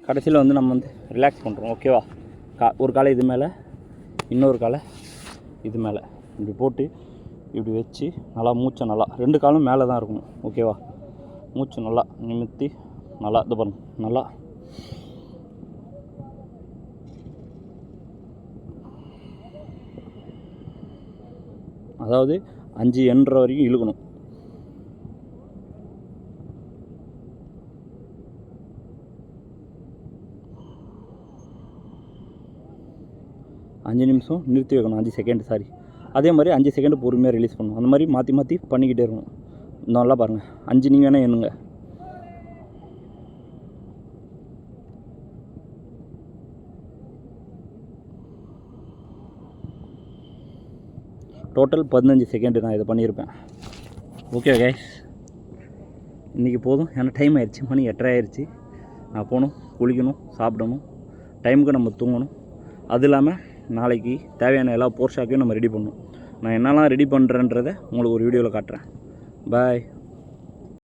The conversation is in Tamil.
கடைசியில் வந்து நம்ம வந்து ரிலாக்ஸ் பண்ணுறோம். ஓகேவா? ஒரு காலை இது மேலே, இன்னொரு காலை இது மேலே இப்படி போட்டு இப்படி வச்சு நல்லா மூச்சை நல்லா 2 காலும் மேலே தான் இருக்கணும். ஓகேவா? மூச்சு நல்லா நிமித்தி நல்லா இது பண்ணணும். நல்லா அதாவது 5 எண்ணுற வரைக்கும் இழுக்கணும். அஞ்சு நிமிஷம் நிறுத்தி வைக்கணும். 5 செகண்ட் சாரி. அதே மாதிரி 5 செகண்ட் பொறுமையாக ரிலீஸ் பண்ணணும். அந்த மாதிரி மாற்றி மாற்றி பண்ணிக்கிட்டே இருக்கணும். நல்லா பாருங்கள். 5 நீங்கள் வேணால் எண்ணுங்க. டோட்டல் 15 செகண்டு நான் இதை பண்ணியிருப்பேன். ஓகே கைஸ், இன்றைக்கி போதும். ஏன்னா டைம் ஆயிடுச்சு, மணி 8:30 ஆயிடுச்சு. நான் போகணும், குளிக்கணும், சாப்பிடணும், டைமுக்கு நம்ம தூங்கணும். அது இல்லாமல் நாளைக்கு தேவையான எல்லா போர்ஷாக்கையும் நம்ம ரெடி பண்ணணும். நான் என்னெல்லாம் ரெடி பண்ணுறேன்றதை உங்களுக்கு ஒரு வீடியோவில் காட்டுறேன். பாய்.